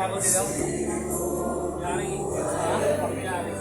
Ako din lang. Yari. Yari.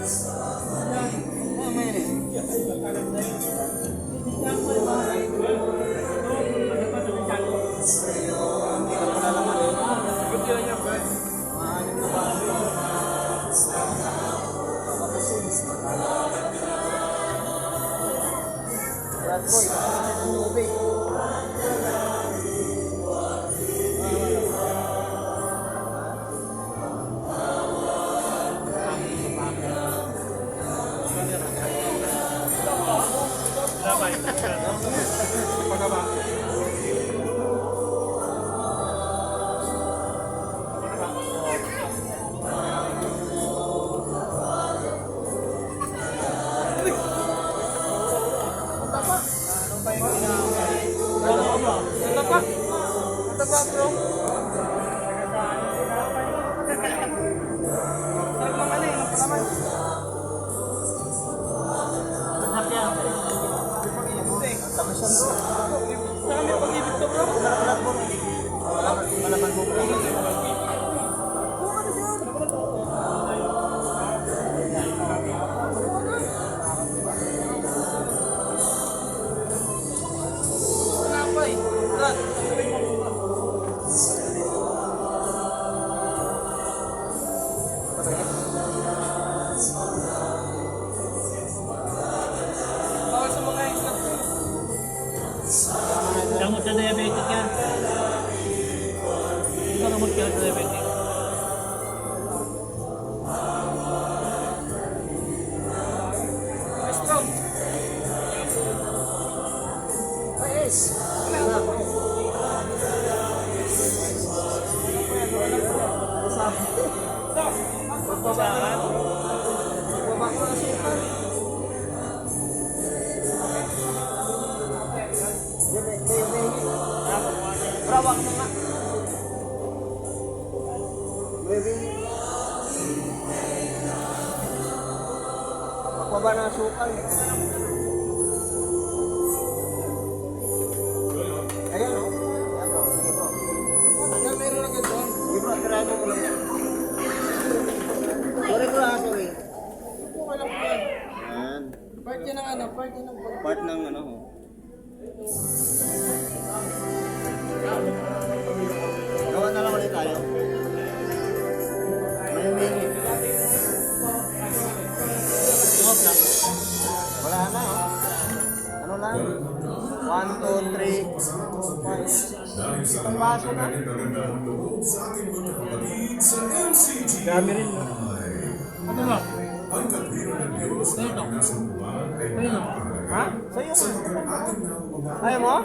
Gamot sa diabetic yan. Ito gamot ka sa diabetic. Strong. Yes. Rawak mo nga. Magbaba na sukal. Ayan o. Ayan o. Sige po. Ayan, meron lang ito. Sige po, tirahan mo lang yan. Sorry po ha, sorry. Ayan. Part yan ng ano? Part ng ano ho. Gawa na lang ulit tayo. May wala na oh. Ano lang? 1, 2, 3, 4, 5, 6. Itong baso na. Dami rin no? Ano ba? Sa'yo ha? Sa'yo mo? Ayaw mo?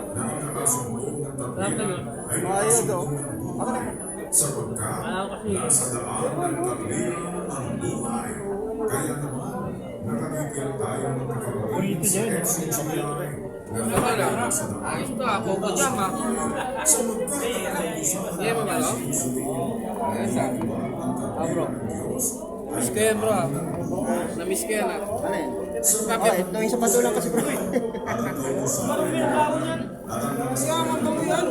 Ayaw daw. Ako na. Ayaw kasi. Kaya naman, nakakikil tayo ng Dito dyan. Ayos to ah, Coco Jam ah. Iya mo ba no? Ayos ah. Ah bro. Miss ko yan bro ah. Na-miss ko yan ah. Ano yun? Kape. Ito yung sapato lang kasi bro. Parang pinakaon yan. Siyaman mo yan.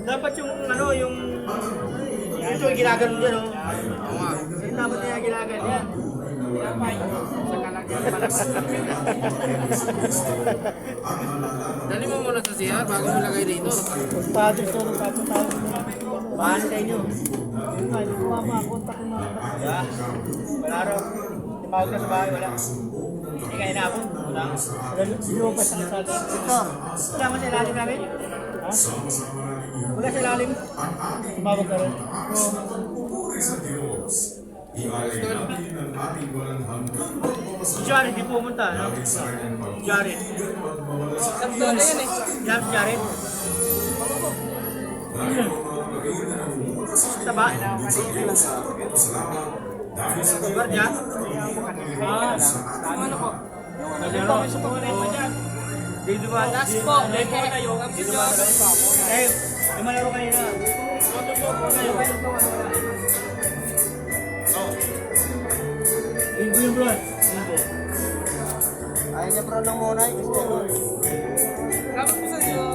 Dapat yung ano, yung ito yung ginaganon dyan oh. Oo nga. Dapat niya ginaganon yan. Sa kalagyan pala. Dali mo muna sa CR bago mo lagay dito. Padres to, nagpapatawag mo. Paano sa inyo? Yung nga, hindi ko makakontak mo. Yeah. Wala raw. Tumawag ka sa bahay, wala. Hindi ka inabot. Wala. Lupas ang sabi. Ito. Wala mo sa ilalim namin? Ha? Wala sa ilalim. Tumawag ka rin. Ialay natin ang ating walang hanggang Si Jared, di pumunta. No? Jared. Tatlo na yan eh. Jared. Taba. Guardia. Ano po? Nalaro kami sa pag-repa dyan. Dito ba? Last po. Dito ba kayo? Dito ba kayo? Eh, yung malaro kanina. Kayo. Linggo yung bro. Linggo. Ayaw niya bro ng monay. Dapat po sa iyo.